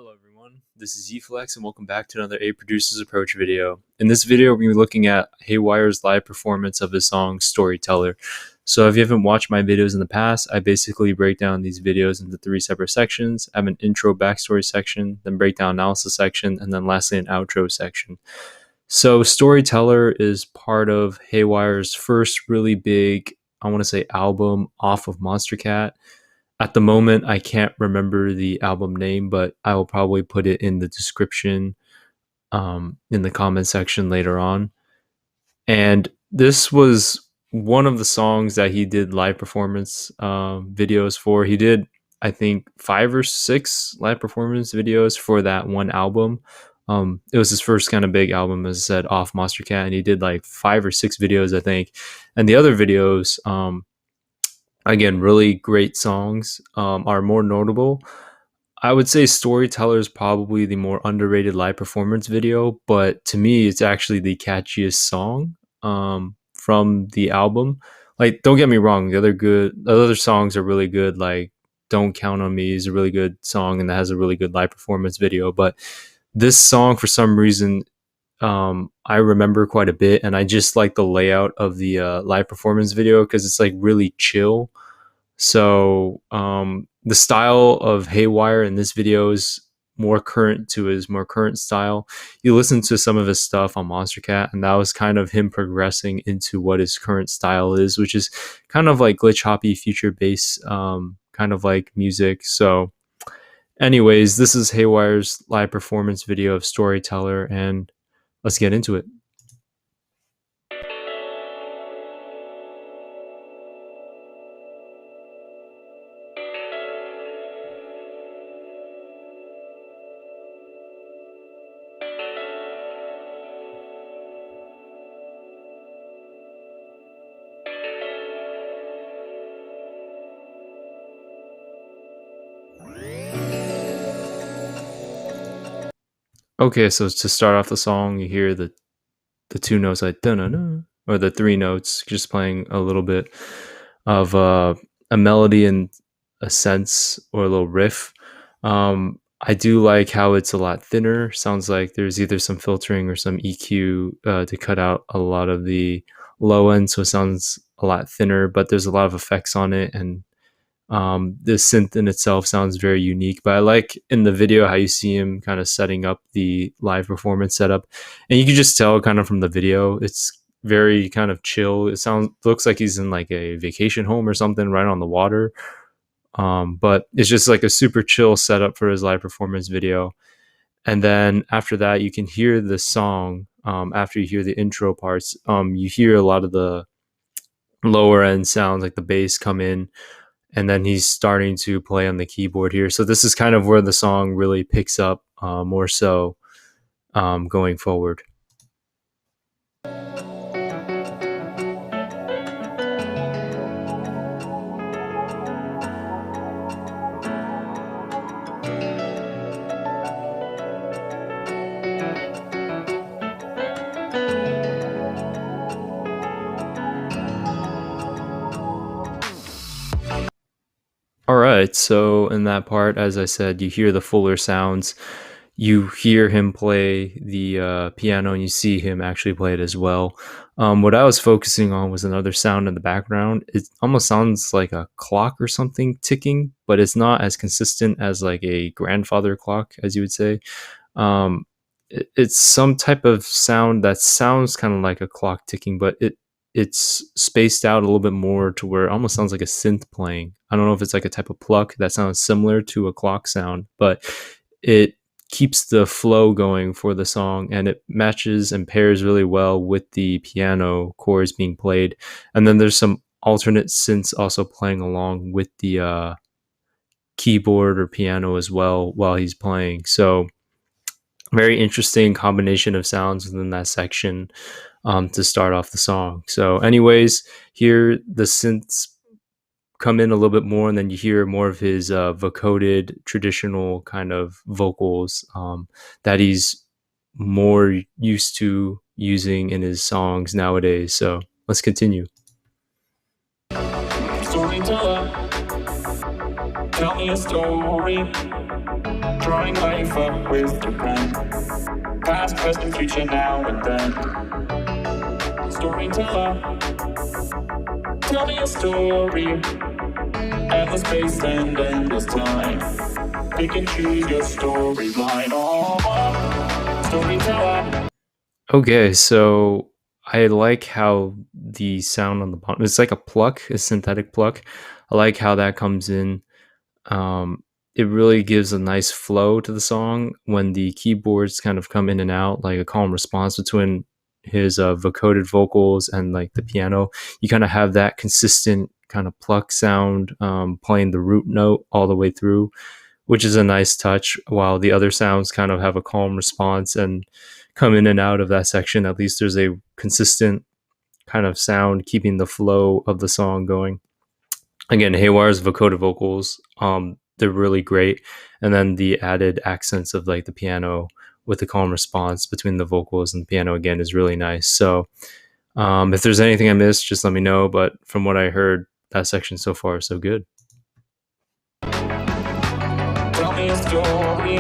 Hello everyone, this is Eflex and welcome back to another A Producer's Approach video. In this video we're going to be looking at Haywyre's live performance of his song Storyteller. So if you haven't watched my videos in the past, I basically break down these videos into 3 separate sections. I have an intro backstory section, then breakdown analysis section, and then lastly an outro section. So Storyteller is part of Haywyre's first really big, I want to say, album off of Monster Cat. At the moment, I can't remember the album name, but I will probably put it in the description in the comment section later on. And this was one of the songs that he did live performance videos for. He did, I think, 5 or 6 live performance videos for that one album. It was his first kind of big album, as I said, off Monster Cat, and he did like 5 or 6 videos, I think. And the other videos, again, really great songs, are more notable. I would say Storyteller is probably the more underrated live performance video, but to me, it's actually the catchiest song from the album. Like, don't get me wrong, the other songs are really good. Like, Don't Count on Me is a really good song, and that has a really good live performance video. But this song, for some reason, I remember quite a bit, and I just like the layout of the live performance video because it's like really chill. So the style of Haywyre in this video is more current to his more current style. You listen to some of his stuff on Monster Cat, and that was kind of him progressing into what his current style is, which is kind of like glitch hoppy, future bass, kind of like music. So anyways, this is Haywyre's live performance video of Storyteller, and let's get into it. Okay, so to start off the song, you hear the 2 notes like da-na-na, or the 3 notes, just playing a little bit of a melody and a sense or a little riff. I do like how it's a lot thinner. Sounds like there's either some filtering or some EQ to cut out a lot of the low end, so it sounds a lot thinner, but there's a lot of effects on it, and the synth in itself sounds very unique. But I like in the video how you see him kind of setting up the live performance setup, and you can just tell kind of from the video it's very kind of chill. Looks like he's in like a vacation home or something right on the water. But it's just like a super chill setup for his live performance video. And then after that, you can hear the song. After you hear the intro parts, you hear a lot of the lower end sounds like the bass come in, and then he's starting to play on the keyboard here. So this is kind of where the song really picks up more so going forward. All right, so in that part, as I said, you hear the fuller sounds. You hear him play the piano, and you see him actually play it as well. What I was focusing on was another sound in the background. It almost sounds like a clock or something ticking, but it's not as consistent as like a grandfather clock, as you would say. It's some type of sound that sounds kind of like a clock ticking, but it's spaced out a little bit more to where it almost sounds like a synth playing. I don't know if it's like a type of pluck that sounds similar to a clock sound, but it keeps the flow going for the song, and it matches and pairs really well with the piano chords being played. And then there's some alternate synths also playing along with the keyboard or piano as well while he's playing. So very interesting combination of sounds within that section to start off the song. So anyways, here the synths come in a little bit more, and then you hear more of his vocoded traditional kind of vocals that he's more used to using in his songs nowadays. So let's continue. Storyteller, tell me a story. drawing life up with the pen. Past, present, future, now and then. Storyteller, tell me a story. Endless space and endless time. Pick and choose your storyline. Oh, storyteller. Okay, so I like how the sound on the bottom, it's like a pluck, a synthetic pluck. I like how that comes in. Um, it really gives a nice flow to the song when the keyboards kind of come in and out, like a calm response between his vocoded vocals and like the piano. You kind of have that consistent kind of pluck sound playing the root note all the way through, which is a nice touch, while the other sounds kind of have a calm response and come in and out of that section. At least there's a consistent kind of sound keeping the flow of the song going. Again, Haywyre's vocoder vocals, they're really great. And then the added accents of like the piano with the calm response between the vocals and the piano again is really nice. So if there's anything I missed, just let me know. But from what I heard, that section so far is so good. Tell me a story.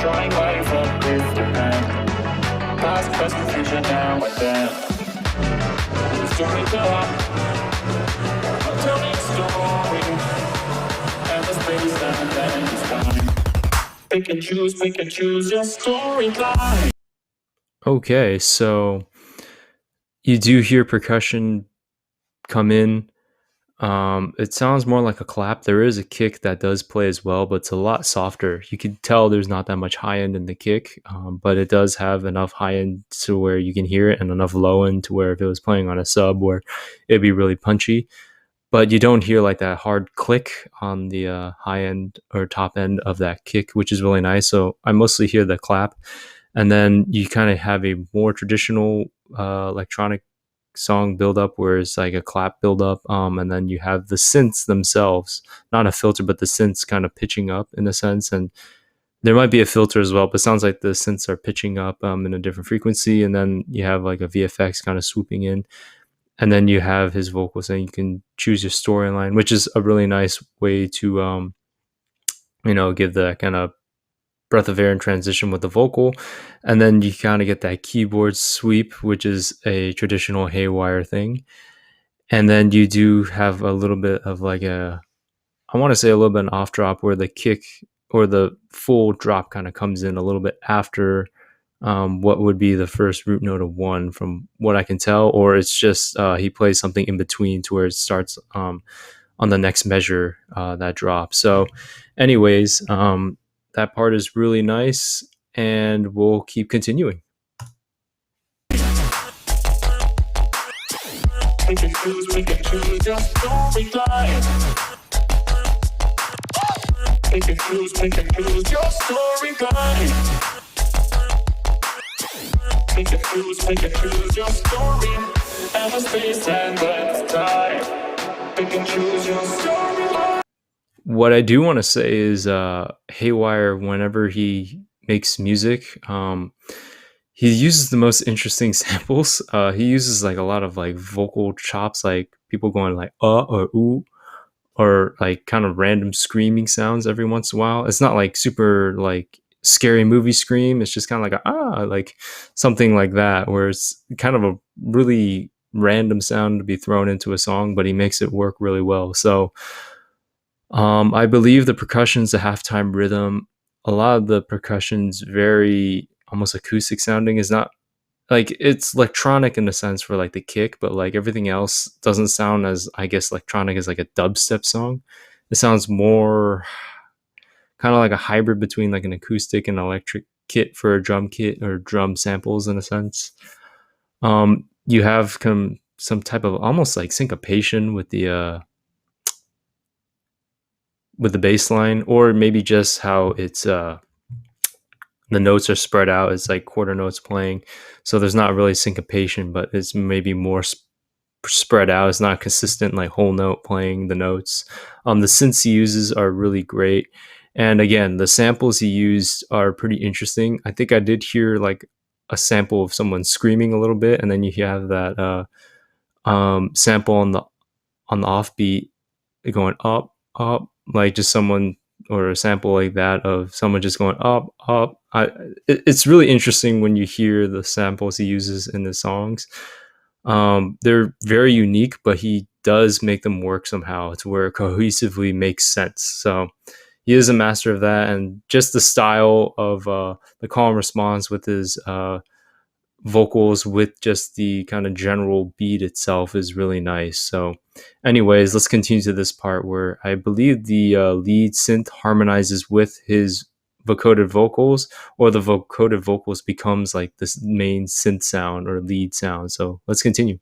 Drawing life up with the pen. Past, present, future, now and then. Storyteller, tell me a story. Endless space and endless time. Pick and choose your storyline. Okay, so you do hear percussion come in. It sounds more like a clap. There is a kick that does play as well, but it's a lot softer. You can tell there's not that much high end in the kick, but it does have enough high end to where you can hear it, and enough low end to where if it was playing on a sub, where it'd be really punchy. But you don't hear like that hard click on the high end or top end of that kick, which is really nice. So I mostly hear the clap, and then you kind of have a more traditional electronic song build up where it's like a clap build up, and then you have the synths themselves, not a filter, but the synths kind of pitching up in a sense. And there might be a filter as well, but it sounds like the synths are pitching up in a different frequency. And then you have like a VFX kind of swooping in, and then you have his vocals, and you can choose your storyline, which is a really nice way to give the kind of breath of air and transition with the vocal. And then you kind of get that keyboard sweep, which is a traditional Haywyre thing. And then you do have a little bit of like I want to say a little bit an off drop, where the kick or the full drop kind of comes in a little bit after what would be the first root note of one, from what I can tell. Or it's just he plays something in between to where it starts on the next measure, that drop. So anyways, that part is really nice, and we'll keep continuing. Pick and choose your storyline. Pick and choose your storyline. Pick and choose your story. And the space and the time. Pick and choose your storyline. What I do want to say is Haywyre, whenever he makes music, he uses the most interesting samples. He uses like a lot of like vocal chops, like people going like or ooh, or like kind of random screaming sounds every once in a while. It's not like super like scary movie scream. It's just kind of like like something like that, where it's kind of a really random sound to be thrown into a song, but he makes it work really well. So I believe the percussion's a halftime rhythm. A lot of the percussion's very almost acoustic sounding. Is not like it's electronic in the sense for like the kick, but like everything else doesn't sound as, I guess, electronic as like a dubstep song. It sounds more kind of like a hybrid between like an acoustic and electric kit for a drum kit or drum samples in a sense. You have some type of almost like syncopation with the bass line, or maybe just how it's the notes are spread out. It's like quarter notes playing, so there's not really syncopation, but it's maybe more spread out. It's not consistent like whole note playing the notes. The synths he uses are really great, and again, the samples he used are pretty interesting. I think I did hear like a sample of someone screaming a little bit, and then you have that sample on the offbeat going up, like just someone or a sample like that of someone just going up, up. It's really interesting when you hear the samples he uses in the songs. They're very unique, but he does make them work somehow to where it cohesively makes sense. So he is a master of that, and just the style of the calm response with his vocals with just the kind of general beat itself is really nice. So, anyways, let's continue to this part where I believe the lead synth harmonizes with his vocoded vocals, or the vocoded vocals becomes like this main synth sound or lead sound. So, let's continue.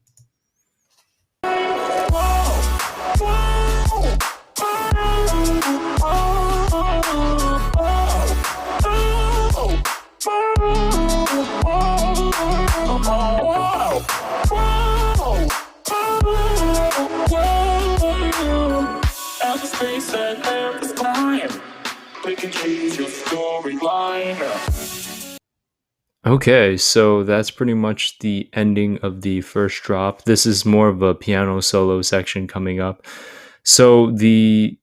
Okay, so that's pretty much the ending of the first drop. This is more of a piano solo section coming up. So the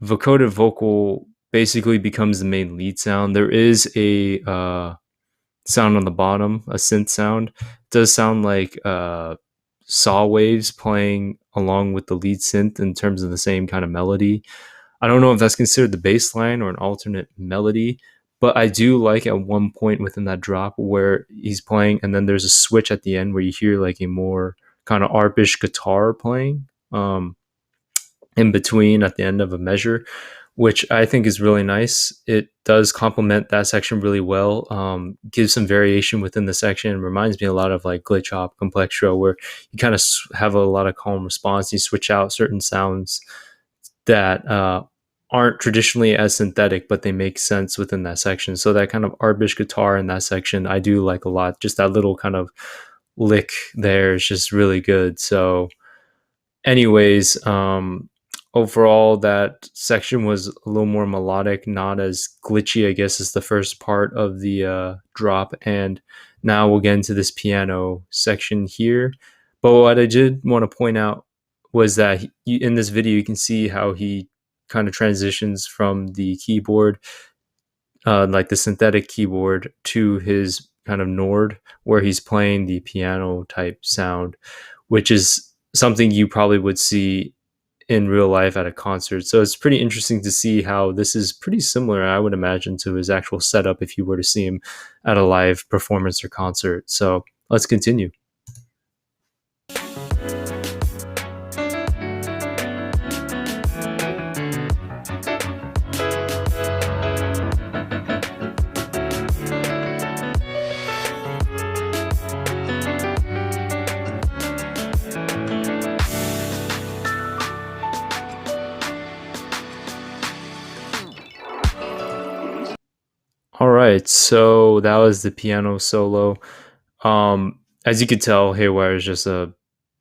vocoded vocal basically becomes the main lead sound. There is a sound on the bottom, a synth sound. It does sound like saw waves playing along with the lead synth in terms of the same kind of melody. I don't know if that's considered the bass line or an alternate melody, but I do like at one point within that drop where he's playing, and then there's a switch at the end where you hear like a more kind of arpish guitar playing in between at the end of a measure, which I think is really nice. It does complement that section really well. Gives some variation within the section. Reminds me a lot of like glitch hop, complextro, where you kind of have a lot of calm response. You switch out certain sounds that aren't traditionally as synthetic, but they make sense within that section. So that kind of arbish guitar in that section, I do like a lot. Just that little kind of lick there is just really good. So, anyways, overall, that section was a little more melodic, not as glitchy, I guess, as the first part of the drop. And now we'll get into this piano section here. But what I did want to point out was that in this video, you can see how he kind of transitions from the keyboard, like the synthetic keyboard, to his kind of Nord, where he's playing the piano type sound, which is something you probably would see in real life at a concert. So it's pretty interesting to see how this is pretty similar, I would imagine, to his actual setup if you were to see him at a live performance or concert. So let's continue. All right, so that was the piano solo. As you could tell, Haywyre is just a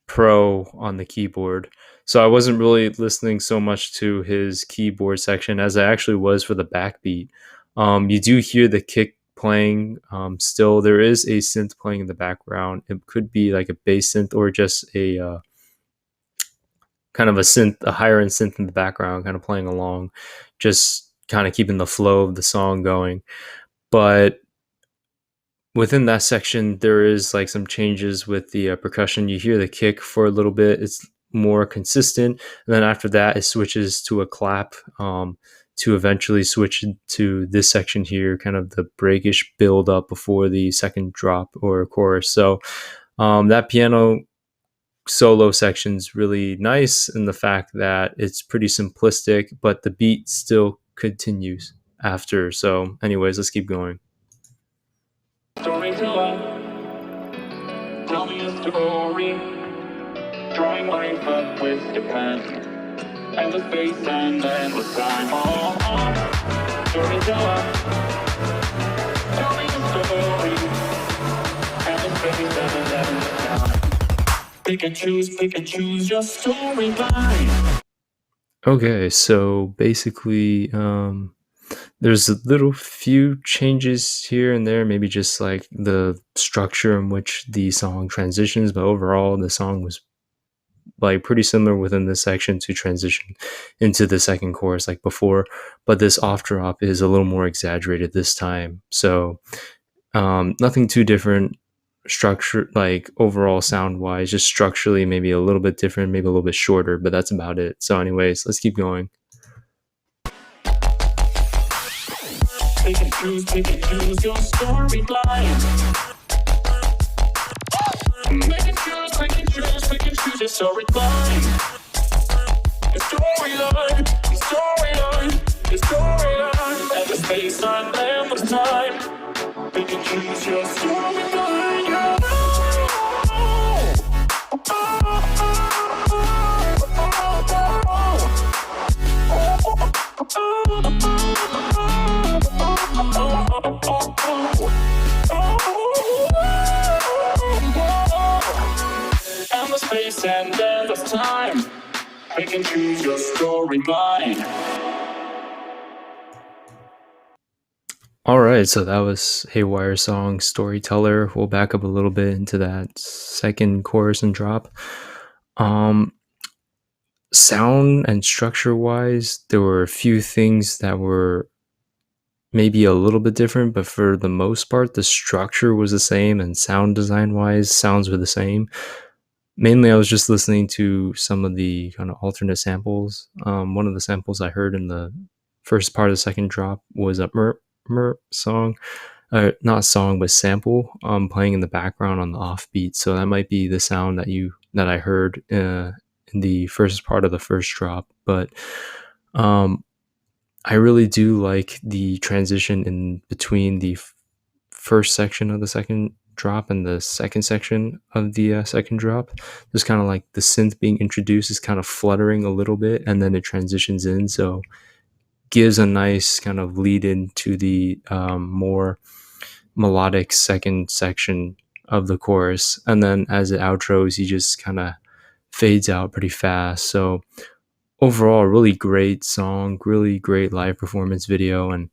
pro on the keyboard. So I wasn't really listening so much to his keyboard section as I actually was for the backbeat. You do hear the kick playing. Still, there is a synth playing in the background. It could be like a bass synth or just a kind of a synth, a higher end synth in the background, kind of playing along, just kind of keeping the flow of the song going. But within that section, there is like some changes with the percussion. You hear the kick for a little bit; it's more consistent, and then after that, it switches to a clap to eventually switch to this section here, kind of the breakish build up before the second drop or chorus. So that piano solo section's really nice in the fact that it's pretty simplistic, but the beat still continues after. So, anyways, let's keep going. Storyteller, tell me a story. Drawing life up with the pen, endless space and endless time. Storyteller, tell me a story. Endless space and endless time. Pick and choose your storyline. Okay, so basically, there's a little few changes here and there, maybe just like the structure in which the song transitions, but overall, the song was like pretty similar within this section to transition into the second chorus like before, but this off drop is a little more exaggerated this time. So nothing too different structure, like overall sound wise, just structurally maybe a little bit different, maybe a little bit shorter, but that's about it. So anyways, let's keep going. Pick and choose your storyline. Pick and choose your storyline. Your storyline, your storyline, your storyline. And the space and endless time. Pick and choose your storyline. And the space and endless time. Pick and choose your storyline. All right, so that was Haywyre song Storyteller. We'll back up a little bit into that second chorus and drop. Sound and structure wise, there were a few things that were maybe a little bit different, but for the most part, the structure was the same, and sound design wise, sounds were the same. Mainly, I was just listening to some of the kind of alternate samples. One of the samples I heard in the first part of the second drop was a merp merp song, not song, but sample, playing in the background on the offbeat. So that might be the sound that I heard in the first part of the first drop. But I really do like the transition in between the first section of the second drop and the second section of the second drop. There's kind of like the synth being introduced is kind of fluttering a little bit, and then it transitions in, so gives a nice kind of lead into the more melodic second section of the chorus, and then as it outros, he just kind of fades out pretty fast. So overall, really great song, really great live performance video, and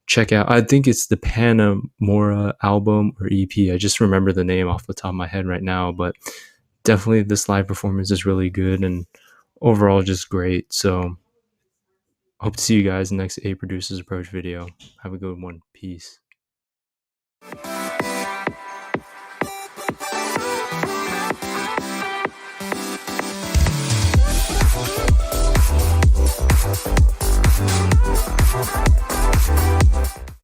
check out, I think it's the Panamora album or EP. I just remember the name off the top of my head right now, but definitely this live performance is really good and overall just great. So hope to see you guys in the next A Producers Approach video. Have a good one. Peace.